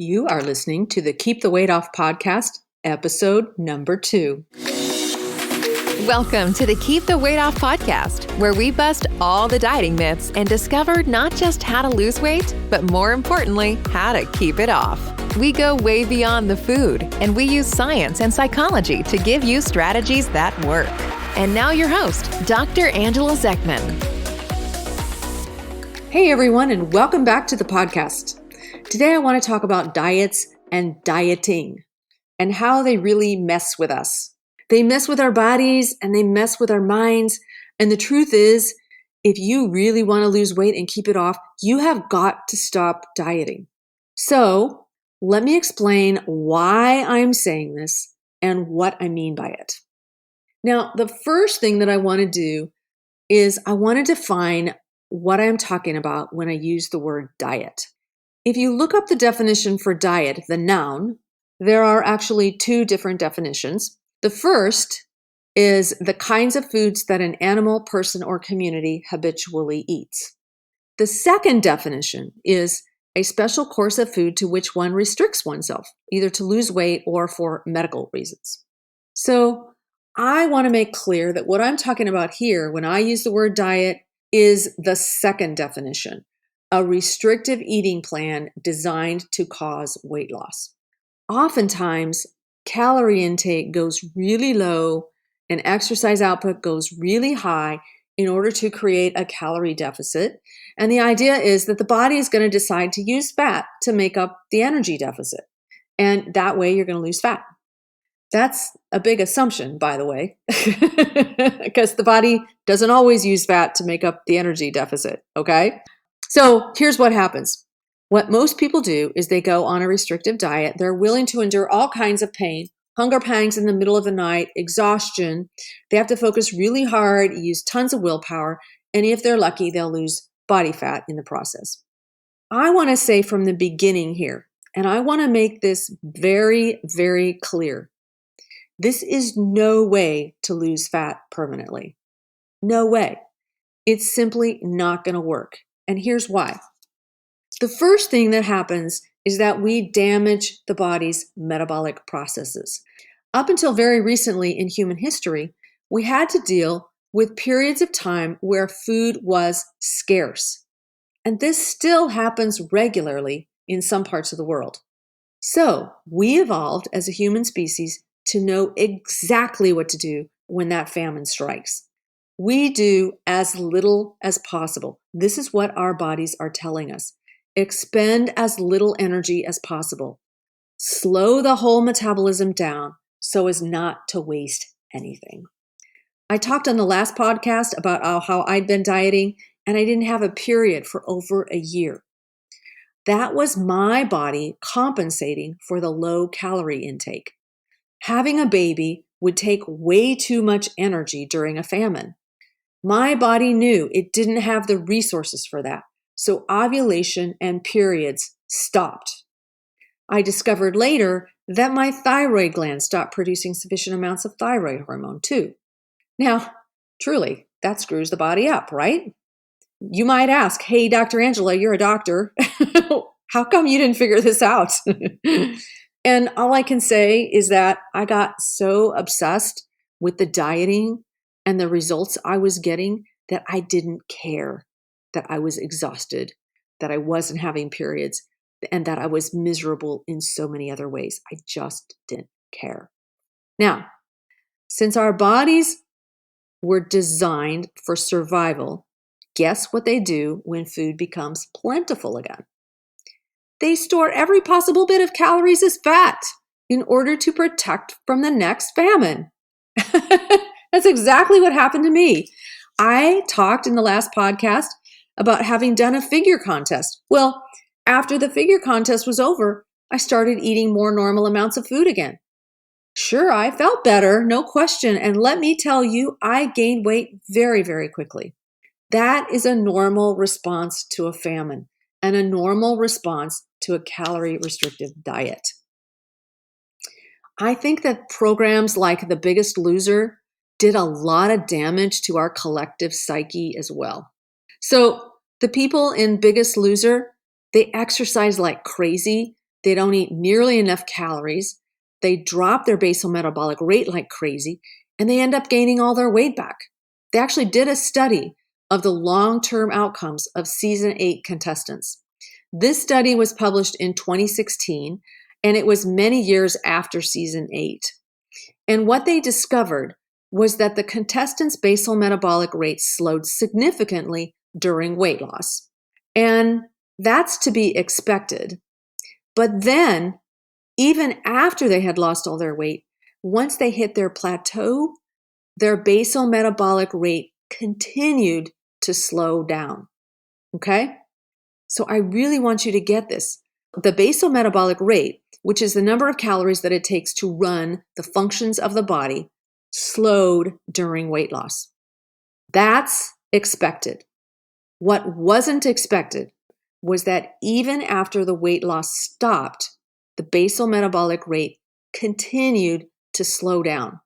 You are listening to the Keep the Weight Off podcast, episode number 2. Welcome to the Keep the Weight Off podcast, where we bust all the dieting myths and discover not just how to lose weight, but more importantly, how to keep it off. We go way beyond the food, and we use science and psychology to give you strategies that work. And now your host, Dr. Angela Zechmann. Hey everyone, and welcome back to the podcast. Today I want to talk about diets and dieting and how they really mess with us. They mess with our bodies and they mess with our minds. And the truth is, if you really want to lose weight and keep it off, you have got to stop dieting. So let me explain why I'm saying this and what I mean by it. Now, the first thing that I want to do is I want to define what I'm talking about when I use the word diet. If you look up the definition for diet, the noun, there are actually 2 different definitions. The first is the kinds of foods that an animal, person, or community habitually eats. The second definition is a special course of food to which one restricts oneself, either to lose weight or for medical reasons. So I want to make clear that what I'm talking about here when I use the word diet is the second definition, a restrictive eating plan designed to cause weight loss. Oftentimes, calorie intake goes really low and exercise output goes really high in order to create a calorie deficit. And the idea is that the body is going to decide to use fat to make up the energy deficit. And that way you're going to lose fat. That's a big assumption, by the way, because the body doesn't always use fat to make up the energy deficit, okay? So here's what happens. What most people do is they go on a restrictive diet. They're willing to endure all kinds of pain, hunger pangs in the middle of the night, exhaustion. They have to focus really hard, use tons of willpower, and if they're lucky, they'll lose body fat in the process. I want to say from the beginning here, and I want to make this very, very clear. This is no way to lose fat permanently. No way. It's simply not going to work. And here's why. The first thing that happens is that we damage the body's metabolic processes. Up until very recently in human history, we had to deal with periods of time where food was scarce. And this still happens regularly in some parts of the world. So we evolved as a human species to know exactly what to do when that famine strikes. We do as little as possible. This is what our bodies are telling us. Expend as little energy as possible. Slow the whole metabolism down so as not to waste anything. I talked on the last podcast about how I'd been dieting and I didn't have a period for over a year. That was my body compensating for the low calorie intake. Having a baby would take way too much energy during a famine. My body knew it didn't have the resources for that, so ovulation and periods stopped. I discovered later that my thyroid gland stopped producing sufficient amounts of thyroid hormone too. Now, truly, that screws the body up, right? You might ask, hey, Dr. Angela, you're a doctor. How come you didn't figure this out? And all I can say is that I got so obsessed with the dieting and the results I was getting that I didn't care that I was exhausted, that I wasn't having periods, and that I was miserable in so many other ways. I just didn't care. Now, since our bodies were designed for survival, guess what they do when food becomes plentiful again? They store every possible bit of calories as fat in order to protect from the next famine. That's exactly what happened to me. I talked in the last podcast about having done a figure contest. Well, after the figure contest was over, I started eating more normal amounts of food again. Sure, I felt better, no question. And let me tell you, I gained weight very, very quickly. That is a normal response to a famine and a normal response to a calorie restrictive diet. I think that programs like The Biggest Loser did a lot of damage to our collective psyche as well. So the people in Biggest Loser, they exercise like crazy. They don't eat nearly enough calories. They drop their basal metabolic rate like crazy, and they end up gaining all their weight back. They actually did a study of the long-term outcomes of season 8 contestants. This study was published in 2016, and it was many years after season 8. And what they discovered was that the contestants' basal metabolic rate slowed significantly during weight loss. And that's to be expected. But then, even after they had lost all their weight, once they hit their plateau, their basal metabolic rate continued to slow down. Okay? So I really want you to get this. The basal metabolic rate, which is the number of calories that it takes to run the functions of the body, slowed during weight loss. That's expected. What wasn't expected was that even after the weight loss stopped, the basal metabolic rate continued to slow down.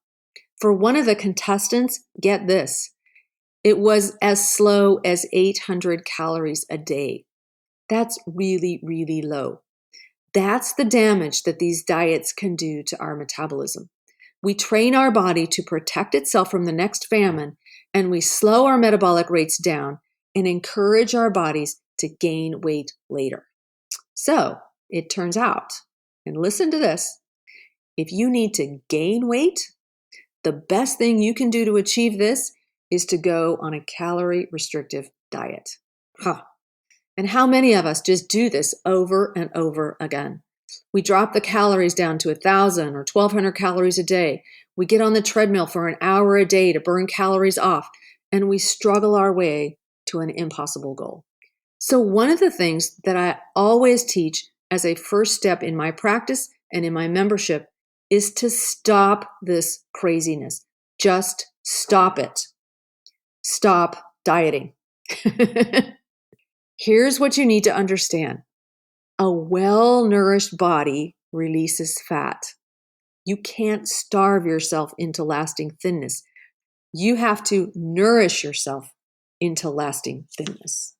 For one of the contestants, get this, it was as slow as 800 calories a day. That's really, really low. That's the damage that these diets can do to our metabolism. We train our body to protect itself from the next famine, and we slow our metabolic rates down and encourage our bodies to gain weight later. So it turns out, and listen to this, if you need to gain weight, the best thing you can do to achieve this is to go on a calorie restrictive diet. And how many of us just do this over and over again? We drop the calories down to 1,000 or 1,200 calories a day. We get on the treadmill for an hour a day to burn calories off, and we struggle our way to an impossible goal. So one of the things that I always teach as a first step in my practice and in my membership is to stop this craziness. Just stop it. Stop dieting. Here's what you need to understand. A well-nourished body releases fat. You can't starve yourself into lasting thinness. You have to nourish yourself into lasting thinness.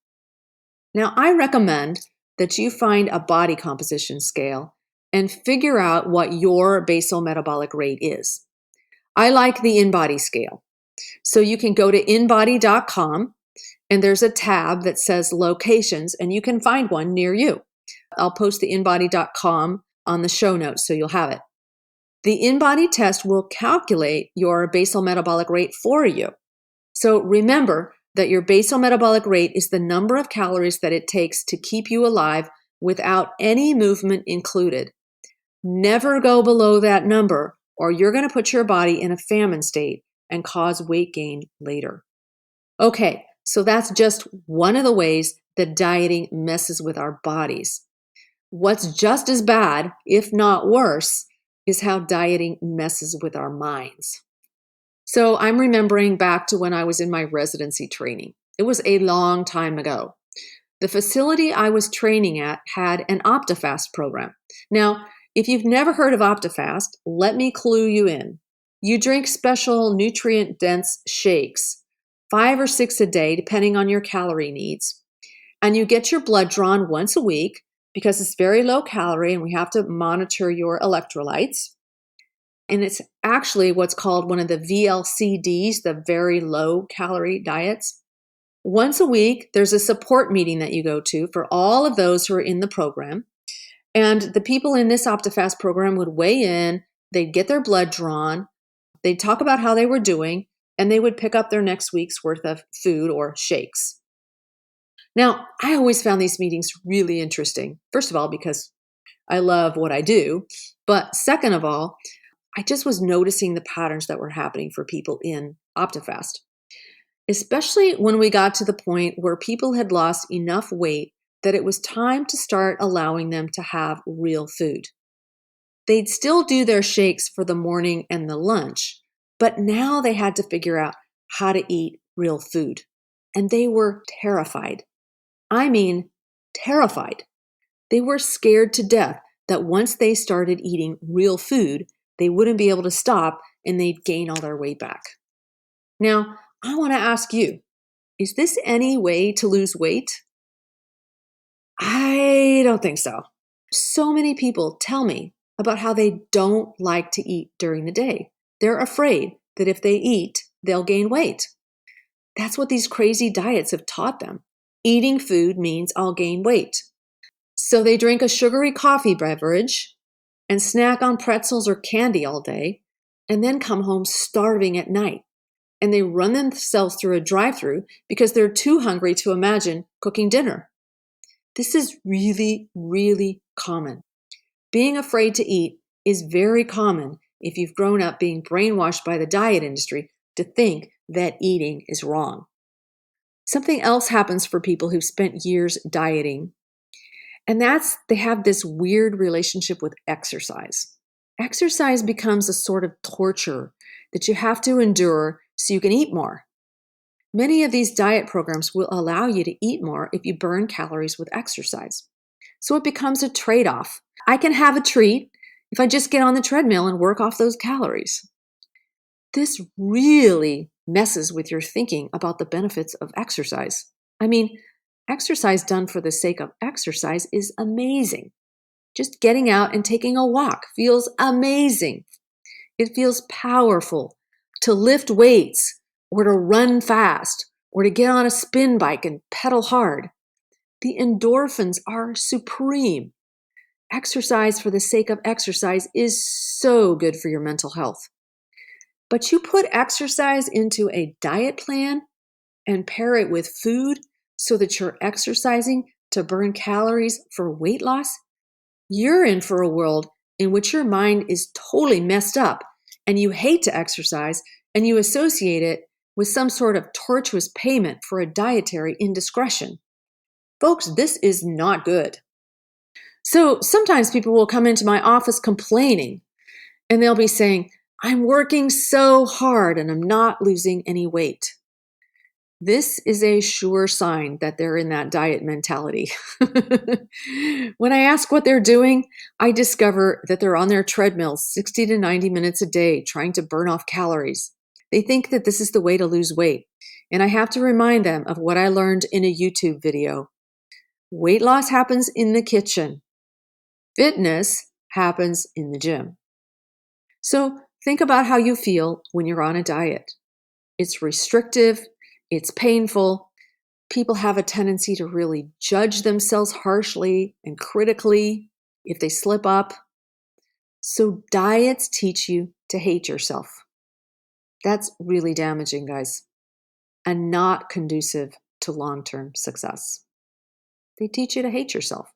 Now, I recommend that you find a body composition scale and figure out what your basal metabolic rate is. I like the InBody scale. So you can go to inbody.com and there's a tab that says locations, and you can find one near you. I'll post the inbody.com on the show notes so you'll have it. The InBody test will calculate your basal metabolic rate for you. So remember that your basal metabolic rate is the number of calories that it takes to keep you alive without any movement included. Never go below that number, or you're going to put your body in a famine state and cause weight gain later. Okay, so that's just one of the ways that dieting messes with our bodies. What's just as bad, if not worse, is how dieting messes with our minds. So I'm remembering back to when I was in my residency training. It was a long time ago. The facility I was training at had an Optifast program. Now, if you've never heard of Optifast, let me clue you in. You drink special nutrient-dense shakes, 5 or 6 a day, depending on your calorie needs. And you get your blood drawn once a week because it's very low calorie and we have to monitor your electrolytes. And it's actually what's called one of the VLCDs, the very low calorie diets. Once a week, there's a support meeting that you go to for all of those who are in the program. And the people in this Optifast program would weigh in, they'd get their blood drawn, they'd talk about how they were doing, and they would pick up their next week's worth of food or shakes. Now, I always found these meetings really interesting. First of all, because I love what I do. But second of all, I just was noticing the patterns that were happening for people in Optifast, especially when we got to the point where people had lost enough weight that it was time to start allowing them to have real food. They'd still do their shakes for the morning and the lunch, but now they had to figure out how to eat real food. And they were terrified. I mean, terrified. They were scared to death that once they started eating real food, they wouldn't be able to stop and they'd gain all their weight back. Now, I want to ask you, is this any way to lose weight? I don't think so. So many people tell me about how they don't like to eat during the day. They're afraid that if they eat, they'll gain weight. That's what these crazy diets have taught them. Eating food means I'll gain weight. So they drink a sugary coffee beverage and snack on pretzels or candy all day, and then come home starving at night. And they run themselves through a drive-thru because they're too hungry to imagine cooking dinner. This is really, really common. Being afraid to eat is very common if you've grown up being brainwashed by the diet industry to think that eating is wrong. Something else happens for people who've spent years dieting, and that's they have this weird relationship with exercise. Exercise becomes a sort of torture that you have to endure so you can eat more. Many of these diet programs will allow you to eat more if you burn calories with exercise. So it becomes a trade-off. I can have a treat if I just get on the treadmill and work off those calories. This really messes with your thinking about the benefits of exercise. I mean, exercise done for the sake of exercise is amazing. Just getting out and taking a walk feels amazing. It feels powerful to lift weights or to run fast or to get on a spin bike and pedal hard. The endorphins are supreme. Exercise for the sake of exercise is so good for your mental health. But you put exercise into a diet plan and pair it with food so that you're exercising to burn calories for weight loss, you're in for a world in which your mind is totally messed up and you hate to exercise and you associate it with some sort of tortuous payment for a dietary indiscretion. Folks, this is not good. So sometimes people will come into my office complaining and they'll be saying, I'm working so hard and I'm not losing any weight. This is a sure sign that they're in that diet mentality. When I ask what they're doing, I discover that they're on their treadmill 60 to 90 minutes a day trying to burn off calories. They think that this is the way to lose weight. And I have to remind them of what I learned in a YouTube video. Weight loss happens in the kitchen. Fitness happens in the gym. So think about how you feel when you're on a diet. It's restrictive. It's painful. People have a tendency to really judge themselves harshly and critically if they slip up. So diets teach you to hate yourself. That's really damaging, guys, and not conducive to long-term success. They teach you to hate yourself.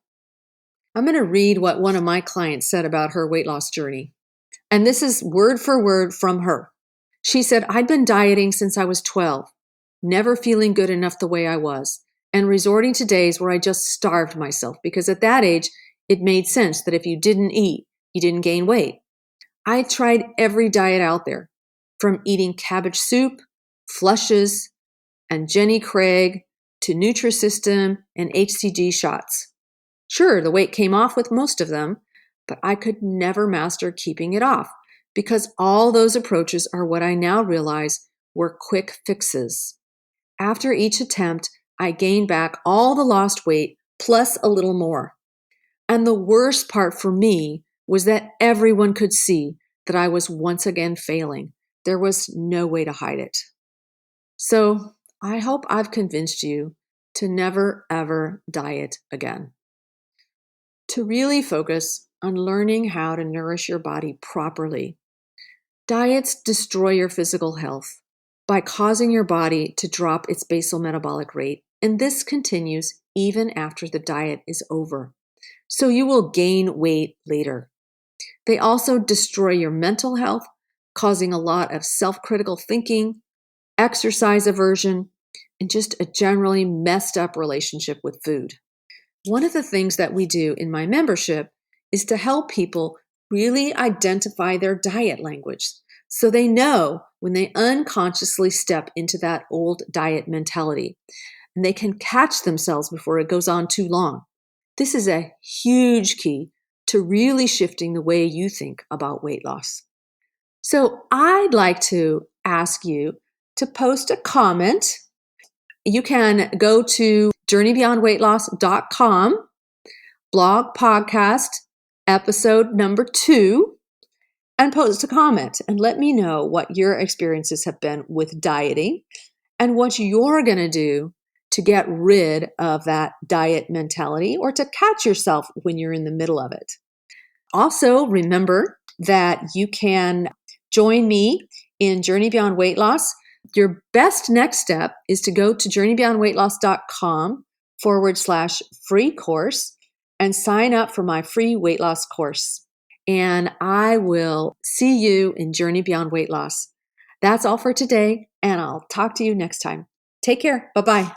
I'm going to read what one of my clients said about her weight loss journey. And this is word for word from her. She said, I'd been dieting since I was 12, never feeling good enough the way I was, and resorting to days where I just starved myself because at that age, it made sense that if you didn't eat, you didn't gain weight. I tried every diet out there, from eating cabbage soup, flushes, and Jenny Craig to Nutrisystem and HCG shots. Sure, the weight came off with most of them, but I could never master keeping it off because all those approaches are what I now realize were quick fixes. After each attempt, I gained back all the lost weight plus a little more. And the worst part for me was that everyone could see that I was once again failing. There was no way to hide it. So I hope I've convinced you to never, ever diet again. To really focus on learning how to nourish your body properly. Diets destroy your physical health by causing your body to drop its basal metabolic rate, and this continues even after the diet is over. So you will gain weight later. They also destroy your mental health, causing a lot of self-critical thinking, exercise aversion, and just a generally messed up relationship with food. One of the things that we do in my membership is to help people really identify their diet language so they know when they unconsciously step into that old diet mentality and they can catch themselves before it goes on too long. This is a huge key to really shifting the way you think about weight loss. So I'd like to ask you to post a comment. You can go to journeybeyondweightloss.com blog podcast episode number 2 and post a comment and let me know what your experiences have been with dieting and what you're going to do to get rid of that diet mentality or to catch yourself when you're in the middle of it. Also, remember that you can join me in Journey Beyond Weight Loss. Your best next step is to go to journeybeyondweightloss.com/free course and sign up for my free weight loss course. And I will see you in Journey Beyond Weight Loss. That's all for today, and I'll talk to you next time. Take care. Bye-bye.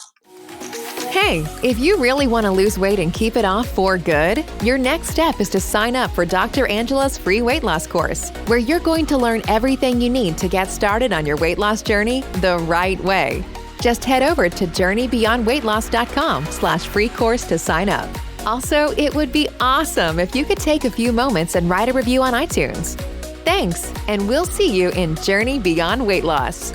Hey, if you really want to lose weight and keep it off for good, your next step is to sign up for Dr. Angela's free weight loss course, where you're going to learn everything you need to get started on your weight loss journey the right way. Just head over to journeybeyondweightloss.com/free course to sign up. Also, it would be awesome if you could take a few moments and write a review on iTunes. Thanks, and we'll see you in Journey Beyond Weight Loss.